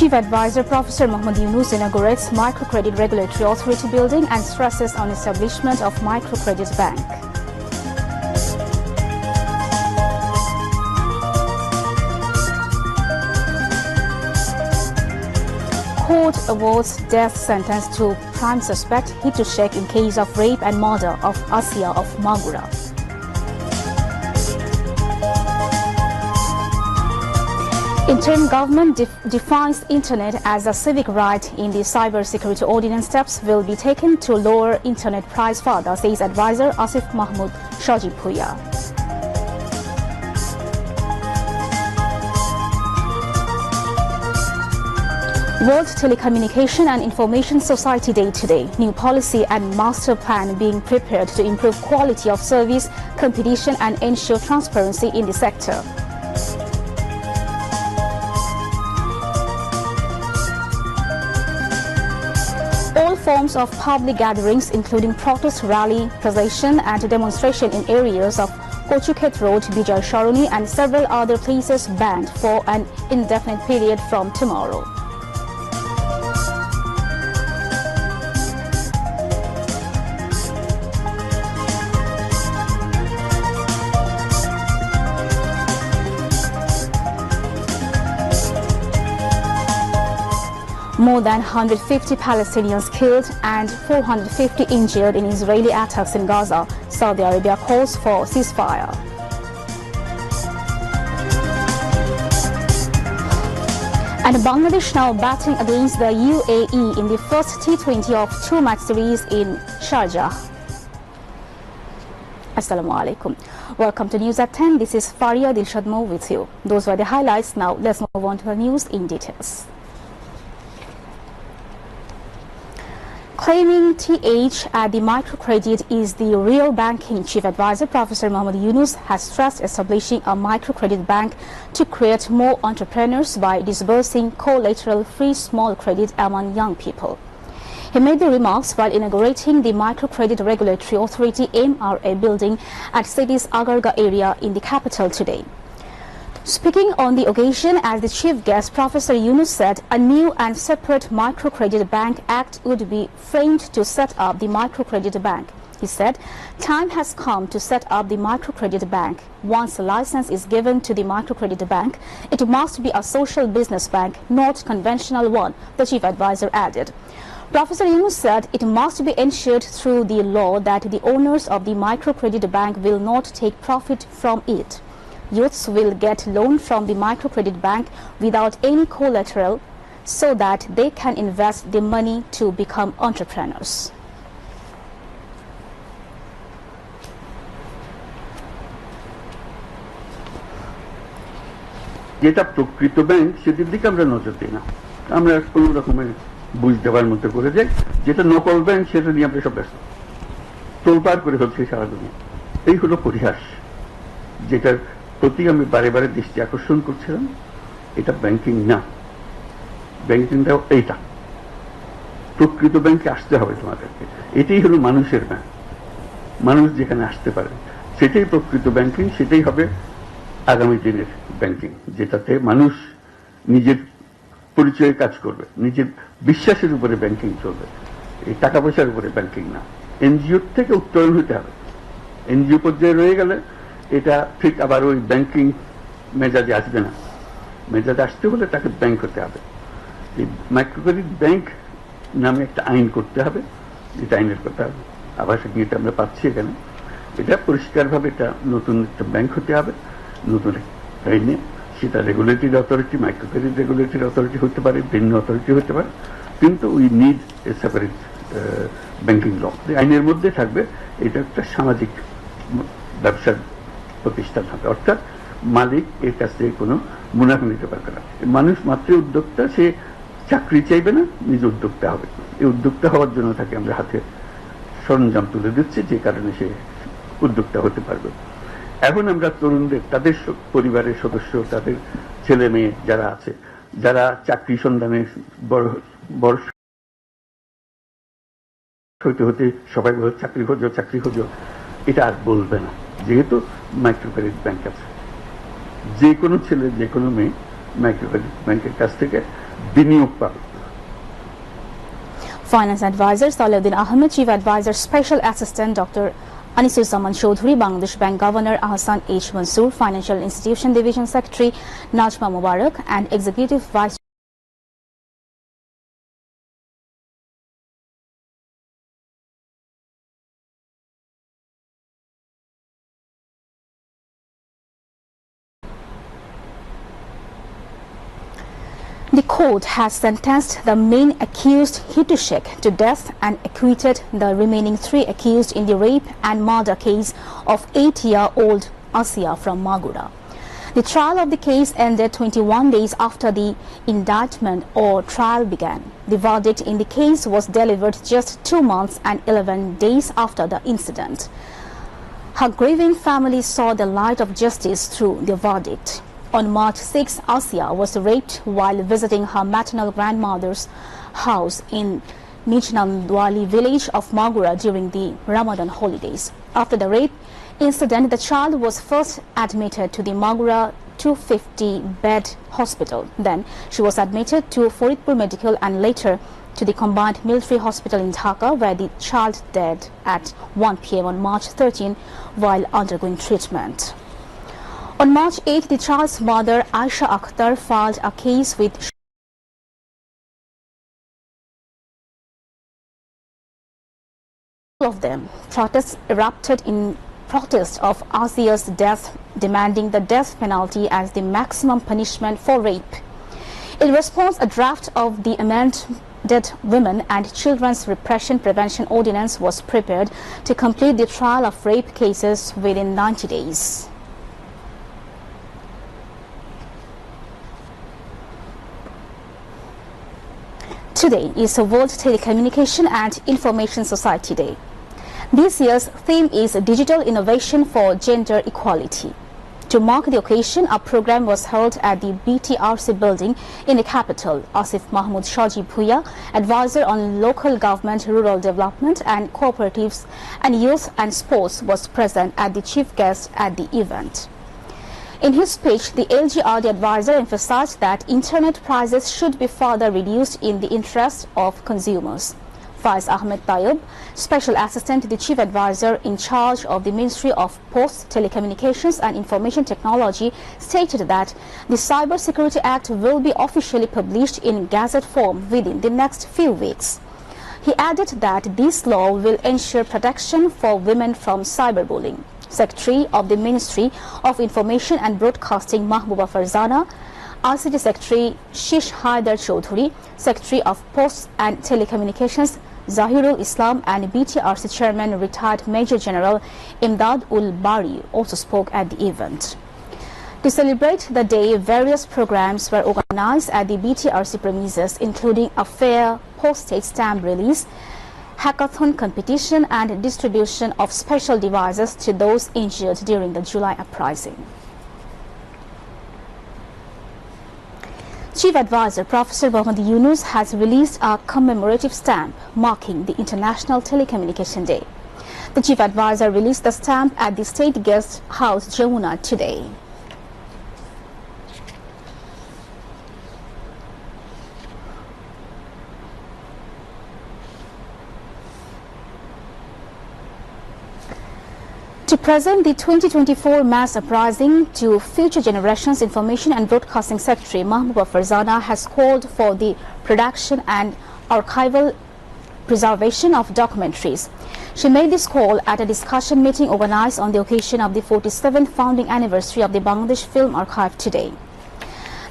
Chief Advisor Professor Mohammad Yunus inaugurates Microcredit Regulatory Authority building and stresses on establishment of Microcredit Bank. Court awards death sentence to prime suspect hit to sheikh in case of rape and murder of Asia of Magura. Interim government defines internet as a civic right in the cybersecurity ordinance. Steps will be taken to lower internet price further, says advisor Asif Mahmood Shajipuya. World Telecommunication and Information Society Day today. New policy and master plan being prepared to improve quality of service, competition and ensure transparency in the sector. All forms of public gatherings, including protest, rally, procession and demonstration in areas of Kochuket Road, Bijay Sharoni and several other places banned for an indefinite period from tomorrow. More than 150 Palestinians killed and 450 injured in Israeli attacks in Gaza. Saudi Arabia calls for ceasefire. And Bangladesh now batting against the UAE in the first T20 of two-match series in Sharjah. Assalamu alaikum. Welcome to News at 10. This is Faria Dilshadmo with you. Those were the highlights. Now let's move on to the news in details. Claiming TH at the microcredit is the real banking, Chief Advisor Professor Mohammad Yunus has stressed establishing a microcredit bank to create more entrepreneurs by disbursing collateral-free small credit among young people. He made the remarks while inaugurating the Microcredit Regulatory Authority MRA building at city's Agarga area in the capital today. Speaking on the occasion as the chief guest, Professor Yunus said a new and separate Microcredit Bank Act would be framed to set up the Microcredit Bank. He said, time has come to set up the Microcredit Bank. Once a license is given to the Microcredit Bank, it must be a social business bank, not conventional one, the chief advisor added. Professor Yunus said it must be ensured through the law that the owners of the Microcredit Bank will not take profit from it. Youths will get loan from the Microcredit Bank without any collateral so that they can invest the money to become entrepreneurs. যেটা প্রকৃত bank সেদিক দিকে আমরা নজর দিই না, আমরা কোনো রকমের বুঝ দেওয়ার মতো করে যাই। যেটা নকল ব্যাংক সেটা নিয়ে আমরা সব ব্যস্ত, তোলপাড় করে হচ্ছে সারা দুনিয়া। এই হলো পরিহাস, যেটার প্রতি আমি বারে বারে দৃষ্টি আকর্ষণ করছিলাম। এটা ব্যাংকিং না, ব্যাংকিংটাও এইটা। প্রকৃত ব্যাংকে আসতে হবে তোমাদেরকে। এটাই হলো মানুষের ব্যাংক, মানুষ যেখানে আসতে পারে সেটাই প্রকৃত ব্যাংকিং, সেটাই হবে আগামী দিনের ব্যাংকিং, যেটাতে মানুষ নিজের পরিচয়ে কাজ করবে, নিজের বিশ্বাসের উপরে ব্যাংকিং চলবে, এই টাকা পয়সার উপরে ব্যাংকিং না। এনজিওর থেকে উত্তরণ হতে হবে। এনজিও পর্যায়ে রয়ে গেলে এটা ঠিক আবার ওই ব্যাংকিং মেজাজে আসবে না। মেজাজে আসতে হলে তাকে ব্যাংক হতে হবে। এই মাইক্রোক্রেডিট ব্যাংক নামে একটা আইন করতে হবে, যেটা আইনের কথা আবার সেটা আমরা পাচ্ছি এখানে। এটা পরিষ্কারভাবে এটা নতুন একটা ব্যাংক হতে হবে, নতুন আইনে। সেটা regulatory authority, microcredit regulatory authority হতে পারে, ভিন্ন অথরিটি হতে পারে, কিন্তু we need a separate banking law. আইনের মধ্যে থাকবে এটা একটা সামাজিক ব্যবসার প্রতিষ্ঠান হবে, অর্থাৎ মালিক এর কাছ থেকে কোনো মুনাফা নিতে পারবে না। মানুষ মাত্রই উদ্যোক্তা, সে চাকরি চাইবে না, নিজে উদ্যোক্তা হবে। এই উদ্যোক্তা হওয়ার জন্য তাকে আমরা হাতে সরঞ্জাম তুলে দিচ্ছি, যে কারণে সে উদ্যোক্তা হতে পারবে। এখন আমরা তরুণদের, তাদের পরিবারের সদস্য, তাদের ছেলে মেয়ে যারা আছে, যারা চাকরি সন্ধানে বড় হইতে হতে সবাই চাকরি খোঁজো চাকরি খোঁজো, এটা আর বলবে না, যেহেতু মাইক্রোক্রেডিট ব্যাংক আছে। যে কোনো ছেলে, যে কোনো মেয়ে মাইক্রোক্রেডিট ব্যাংকের কাছ থেকে বিনিয়োগ পাবে। Finance Advisor Salahuddin Ahmed, Chief Advisor Special Assistant Dr. Anisuzzaman Chaudhuri, Bangladesh Bank Governor Ahsan H. Mansoor, Financial Institution Division Secretary Najma Mubarak, and Executive Vice The court has sentenced the main accused Hitu Sheikh to death and acquitted the remaining 3 accused in the rape and murder case of 8-year-old Asia from Magura. The trial of the case ended 21 days after the indictment or trial began. The verdict in the case was delivered just 2 months and 11 days after the incident. Her grieving family saw the light of justice through the verdict. On March 6, Asia was raped while visiting her maternal grandmother's house in Nijnandwali village of Magura during the Ramadan holidays. After the rape incident, the child was first admitted to the Magura 250-bed hospital. Then she was admitted to Faridpur Medical and later to the Combined Military Hospital in Dhaka, where the child died at 1 p.m. on March 13 while undergoing treatment. On March 8, the child's mother, Aisha Akhtar, filed a case with all of them. Protests erupted in protest of Asia's death, demanding the death penalty as the maximum punishment for rape. In response, a draft of the Amended Women and Children's Repression Prevention Ordinance was prepared to complete the trial of rape cases within 90 days. Today is World Telecommunication and Information Society Day. This year's theme is Digital Innovation for Gender Equality. To mark the occasion, a program was held at the BTRC building in the capital. Asif Mahmood Shaji Bhuya, advisor on local government, rural development and cooperatives and youth and sports, was present as the chief guest at the event. In his speech, the LGRD advisor emphasized that internet prices should be further reduced in the interest of consumers. Faiz Ahmed Tayyib, Special Assistant to the Chief Advisor in charge of the Ministry of Posts, Telecommunications and Information Technology, stated that the Cybersecurity Act will be officially published in Gazette form within the next few weeks. He added that this law will ensure protection for women from cyberbullying. Secretary of the Ministry of Information and Broadcasting Mahbuba Farzana, RCT Secretary Shish Haidar Chaudhuri, Secretary of Posts and Telecommunications Zahirul Islam and BTRC Chairman retired Major General Imdad ul Bari also spoke at the event. To celebrate the day, various programs were organized at the BTRC premises, including a fair, postage stamp release, hackathon competition and distribution of special devices to those injured during the July uprising. Chief Advisor Professor Mohammad Yunus has released a commemorative stamp marking the International Telecommunication Day. The Chief Advisor released the stamp at the State Guest House, Jamuna, today. To present the 2024 mass uprising to future generations, Information and Broadcasting Secretary Mahbuba Farzana has called for the production and archival preservation of documentaries. She made this call at a discussion meeting organized on the occasion of the 47th founding anniversary of the Bangladesh Film Archive today.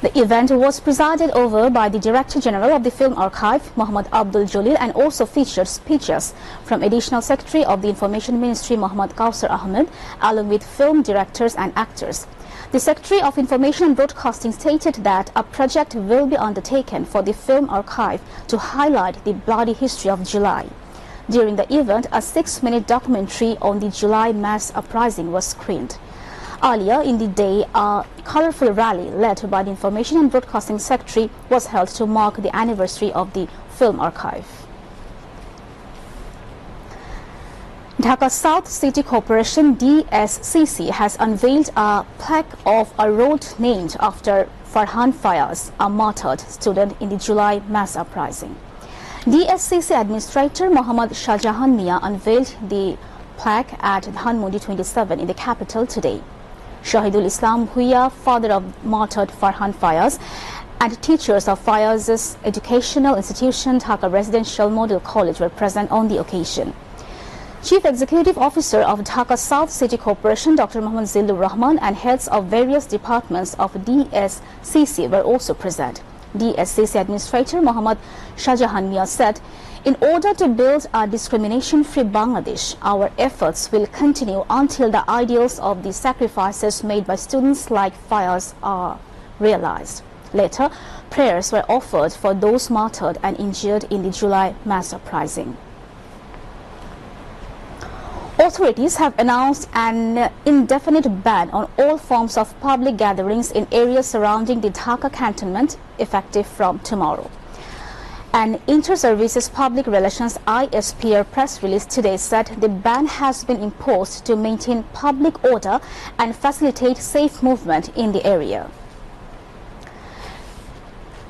The event was presided over by the Director General of the Film Archive, Muhammad Abdul Jalil, and also featured speeches from Additional Secretary of the Information Ministry, Muhammad Kausar Ahmed, along with film directors and actors. The Secretary of Information and Broadcasting stated that a project will be undertaken for the Film Archive to highlight the bloody history of July. During the event, a 6-minute documentary on the July mass uprising was screened. Earlier in the day, a colorful rally led by the Information and Broadcasting Secretary was held to mark the anniversary of the Film Archive. Dhaka South City Corporation DSCC has unveiled a plaque of a road named after Farhan Fayaz, a martyred student in the July mass uprising. DSCC Administrator Mohammad Shahjahan Mia unveiled the plaque at Dhanmondi 27 in the capital today. Shahidul Islam Bhuiya, father of martyred Farhan Fayaz, and teachers of Fayaz's educational institution, Dhaka Residential Model College, were present on the occasion. Chief Executive Officer of Dhaka South City Corporation, Dr. Muhammad Zillur Rahman, and heads of various departments of DSCC were also present. DSCC Administrator Mohammad Shahjahan Mia said, "In order to build a discrimination-free Bangladesh, our efforts will continue until the ideals of the sacrifices made by students like Fayaz are realized." Later, prayers were offered for those martyred and injured in the July mass uprising. Authorities have announced an indefinite ban on all forms of public gatherings in areas surrounding the Dhaka cantonment, effective from tomorrow. An Inter-Services Public Relations ISPR press release today said the ban has been imposed to maintain public order and facilitate safe movement in the area.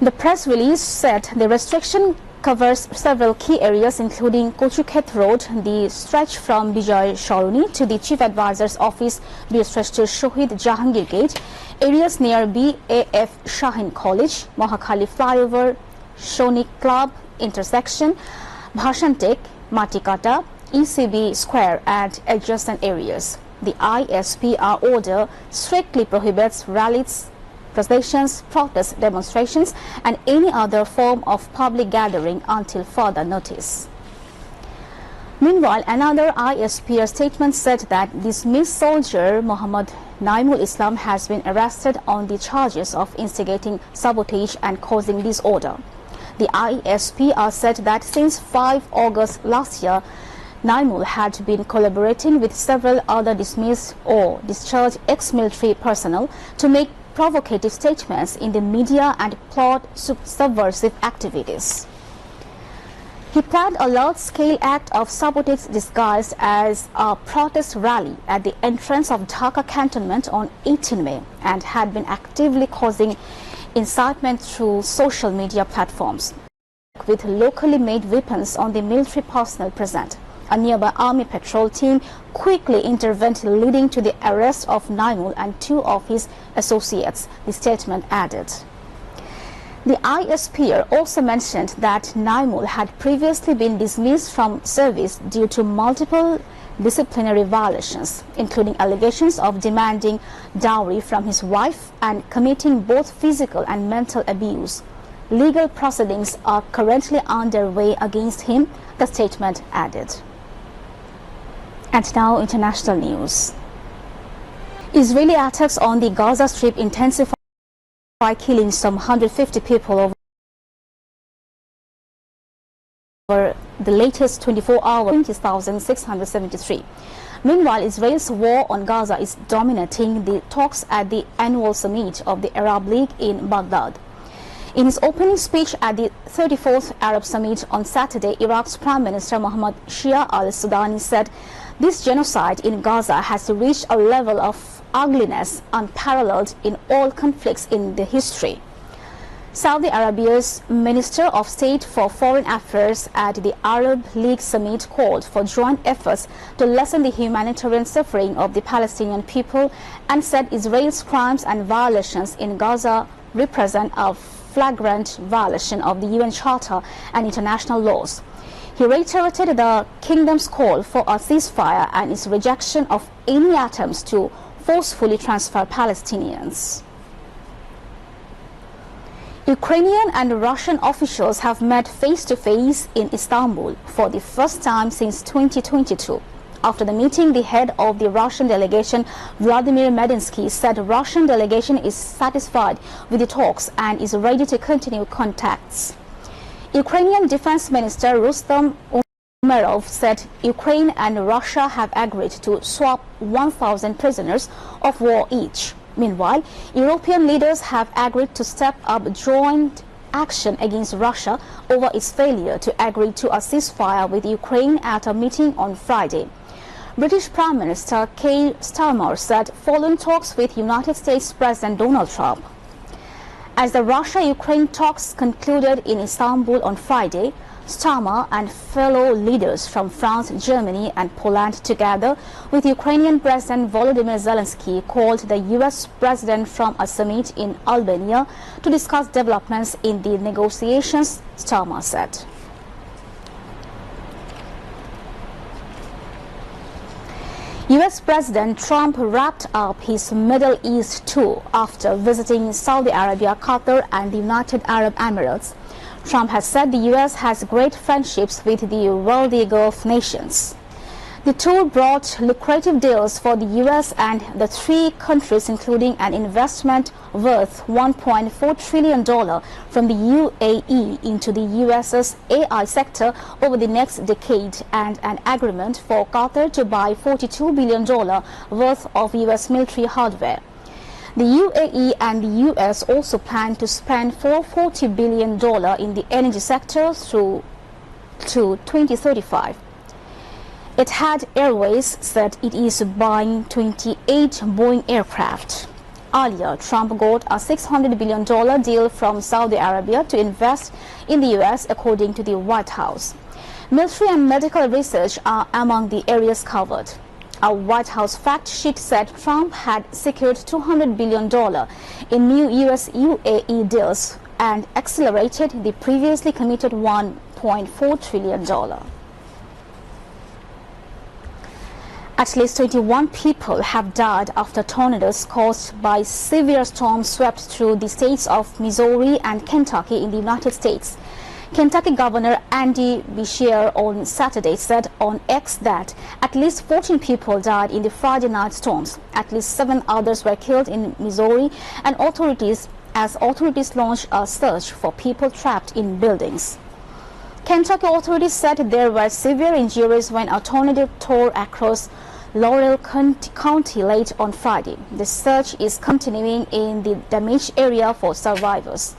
The press release said the restriction covers several key areas including Kochukhet Road, the stretch from Bijay Sharoni to the Chief Advisor's office, Birshreshtha Shohid Jahangir Gate, areas near BAF Shahin College, Mahakali Flyover, Shonik Club intersection, Bhashantek, Matikata, ECB Square and adjacent areas. The ISPR order strictly prohibits rallies, processions, protests, demonstrations and any other form of public gathering until further notice. Meanwhile, another ISPR statement said that dismissed soldier Muhammad Naimul Islam has been arrested on the charges of instigating sabotage and causing disorder. The ISPR said that since 5 August last year, Naimul had been collaborating with several other dismissed or discharged ex-military personnel to make provocative statements in the media and plot subversive activities. He planned a large-scale act of sabotage disguised as a protest rally at the entrance of Dhaka cantonment on 18 May and had been actively causing incitement through social media platforms with locally made weapons on the military personnel present. A nearby army patrol team quickly intervened, leading to the arrest of Naimul and 2 of his associates, the statement added. The ISPR also mentioned that Naimul had previously been dismissed from service due to multiple disciplinary violations, including allegations of demanding dowry from his wife and committing both physical and mental abuse. Legal proceedings are currently underway against him, the statement added. And now international news. Israeli attacks on the Gaza Strip intensify, killing some 150 people over the latest 24 hours, 20,673. Meanwhile, Israel's war on Gaza is dominating the talks at the annual summit of the Arab League in Baghdad. In his opening speech at the 34th Arab Summit on Saturday, Iraq's Prime Minister Mohammad Shia al-Sudani said this genocide in Gaza has reached a level of ugliness unparalleled in all conflicts in the history. Saudi Arabia's Minister of State for Foreign Affairs at the Arab League Summit called for joint efforts to lessen the humanitarian suffering of the Palestinian people and said Israel's crimes and violations in Gaza represent a flagrant violation of the UN Charter and international laws. He reiterated the kingdom's call for a ceasefire and its rejection of any attempts to forcefully transfer Palestinians. Ukrainian and Russian officials have met face-to-face in Istanbul for the first time since 2022. After the meeting, the head of the Russian delegation, Vladimir Medinsky, said the Russian delegation is satisfied with the talks and is ready to continue contacts. Ukrainian Defense Minister Rustam Umerov said Ukraine and Russia have agreed to swap 1,000 prisoners of war each. Meanwhile, European leaders have agreed to step up joint action against Russia over its failure to agree to a ceasefire with Ukraine at a meeting on Friday. British Prime Minister Keir Starmer said following talks with United States President Donald Trump. As the Russia-Ukraine talks concluded in Istanbul on Friday, Starmer and fellow leaders from France, Germany and Poland, together with Ukrainian President Volodymyr Zelensky, called the US President from a summit in Albania to discuss developments in the negotiations, Starmer said. US President Trump wrapped up his Middle East tour after visiting Saudi Arabia, Qatar and the United Arab Emirates. Trump has said the US has great friendships with the wealthy Gulf nations. The tour brought lucrative deals for the US and the three countries, including an investment worth $1.4 trillion from the UAE into the US's AI sector over the next decade, and an agreement for Qatar to buy $42 billion worth of US military hardware. The UAE and the US also plan to spend $440 billion in the energy sector through to 2035. Etihad Airways said it is buying 28 Boeing aircraft. Earlier, Trump got a $600 billion deal from Saudi Arabia to invest in the US, according to the White House. Military and medical research are among the areas covered. A White House fact sheet said Trump had secured $200 billion in new US-UAE deals and accelerated the previously committed $1.4 trillion. At least 21 people have died after tornadoes caused by severe storms swept through the states of Missouri and Kentucky in the United States. Kentucky Governor Andy Beshear on Saturday said on X that at least 14 people died in the Friday night storms. At least 7 others were killed in Missouri, and authorities launched a search for people trapped in buildings. Kentucky authorities said there were severe injuries when a tornado tore across Laurel County late on Friday. The search is continuing in the damaged area for survivors.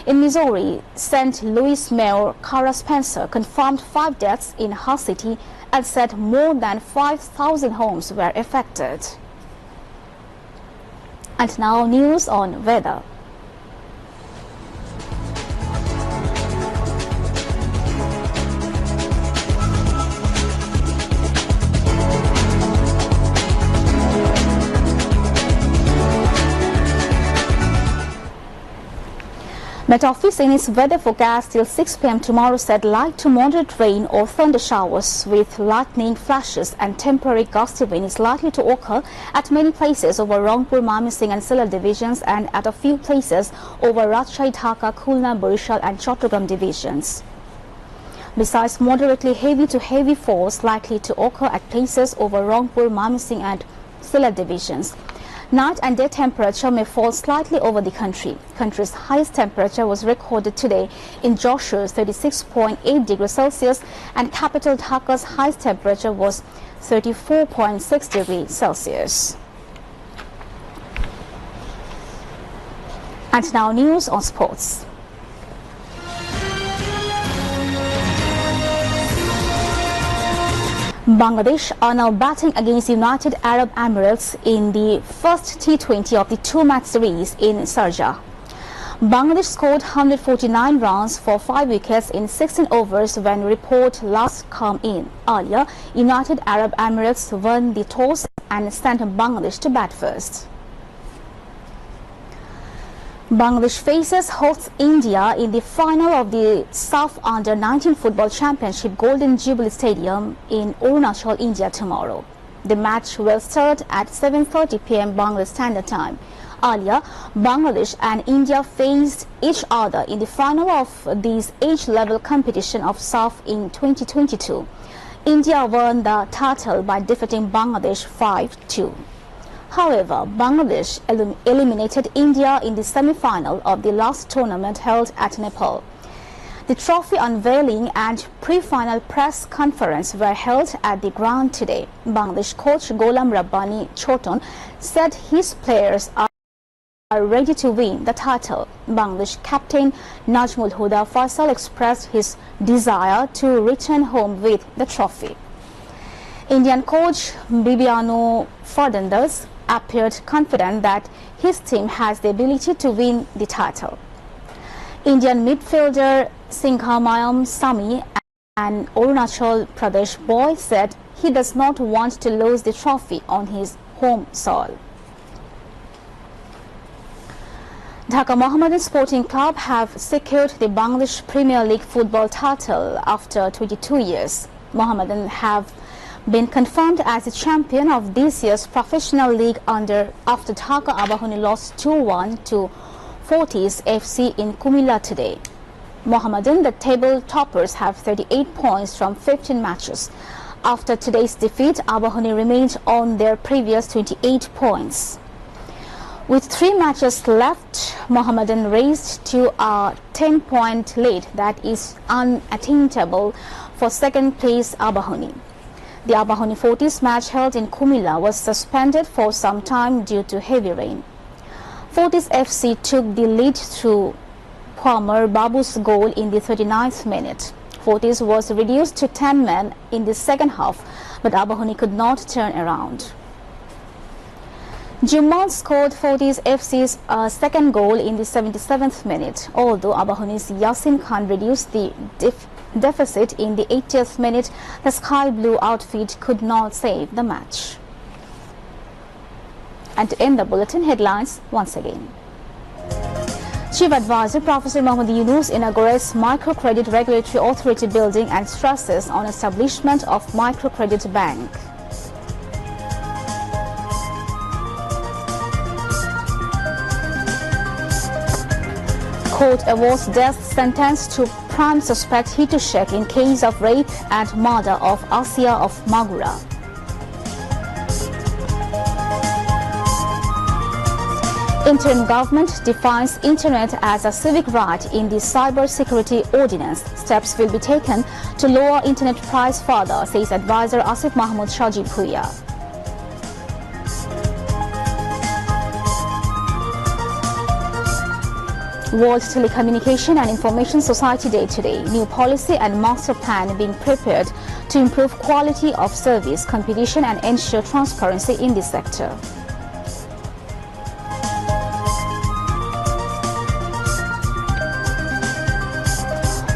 In Missouri, St. Louis Mayor Cara Spencer confirmed 5 deaths in her city and said more than 5,000 homes were affected. And now news on weather. Met Office in its weather forecast till 6 p.m. tomorrow said light to moderate rain or thunder showers with lightning flashes and temporary gusty wind is likely to occur at many places over Rangpur, Mymensingh and Sylhet divisions, and at a few places over Rajshahi, Dhaka, Khulna, Barishal and Chattogram divisions. Besides, moderately heavy to heavy falls likely to occur at places over Rangpur, Mymensingh and Sylhet divisions. Night and day temperature may fall slightly over the country. Country's highest temperature was recorded today in Joshua's 36.8 degrees Celsius, and capital Dhaka's highest temperature was 34.6 degrees Celsius. And now news on sports. Bangladesh are now batting against the United Arab Emirates in the first T20 of the 2-match series in Sharjah. Bangladesh scored 149 runs for 5 wickets in 16 overs when report last came in. Earlier, United Arab Emirates won the toss and sent Bangladesh to bat first. Bangladesh faces hosts India in the final of the SAF Under-19 Football Championship Golden Jubilee Stadium in Arunachal, India tomorrow. The match will start at 7:30 p.m. Bangladesh Standard Time. Earlier, Bangladesh and India faced each other in the final of this age-level competition of SAF in 2022. India won the title by defeating Bangladesh 5-2. However, Bangladesh eliminated India in the semi-final of the last tournament held at Nepal. The trophy unveiling and pre-final press conference were held at the ground today. Bangladesh coach Gholam Rabbani Choton said his players are ready to win the title. Bangladesh captain Najmul Huda Faisal expressed his desire to return home with the trophy. Indian coach Bibiano Fernandes appeared confident that his team has the ability to win the title. Indian midfielder Singhamayam Sami, an Arunachal Pradesh boy, said he does not want to lose the trophy on his home soil. Dhaka Mohammedan Sporting Club have secured the Bangladesh Premier League football title after 22 years. Mohammedan have been confirmed as the champion of this year's professional league after Dhaka Abahoni lost 2-1 to Fortis FC in Kumilla today. Mohammedan, the table toppers, have 38 points from 15 matches. After today's defeat, Abahoni remained on their previous 28 points. With 3 matches left, Mohammedan raised to a 10-point lead that is unattainable for second place Abahoni. The Abahoni Fortis match held in Kumilla was suspended for some time due to heavy rain. Fortis FC took the lead through Kwamar Babu's goal in the 39th minute. Fortis was reduced to 10 men in the second half, but Abahoni could not turn around. Jumal scored Fortis FC's second goal in the 77th minute, although Abahoni's Yasin Khan reduced the deficit in the 80th minute. The sky blue outfit could not save the match. And to end the bulletin, headlines once again. Chief Advisor Professor Mohammad Yunus inaugurates Microcredit Regulatory Authority building and stresses on establishment of Microcredit Bank. Court awards death sentence to prime suspect Hitu Sheikh in case of rape and murder of Asia of Magura. Interim government defines internet as a civic right in the cyber security ordinance. Steps will be taken to lower internet price further, says advisor Asif Mahmood Shaji Bhuiya. World Telecommunication and Information Society Day today. New policy and master plan being prepared to improve quality of service, competition and ensure transparency in this sector.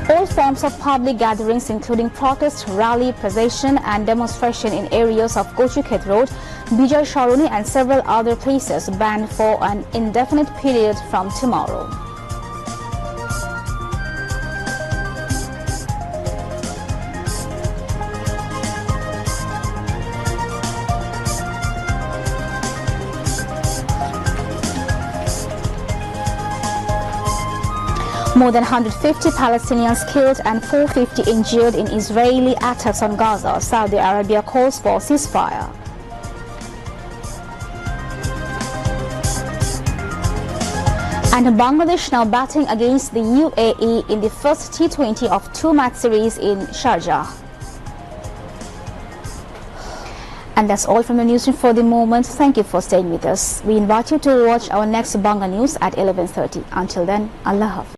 All forms of public gatherings including protest, rally, procession and demonstration in areas of Gochukhet Road, Bijay Sharoni and several other places banned for an indefinite period from tomorrow. More than 150 Palestinians killed and 450 injured in Israeli attacks on Gaza. Saudi Arabia calls for ceasefire. And Bangladesh now batting against the UAE in the first T20 of 2-match series in Sharjah. And that's all from the newsroom for the moment. Thank you for staying with us. We invite you to watch our next Banga News at 11:30. Until then, Allah Hafiz.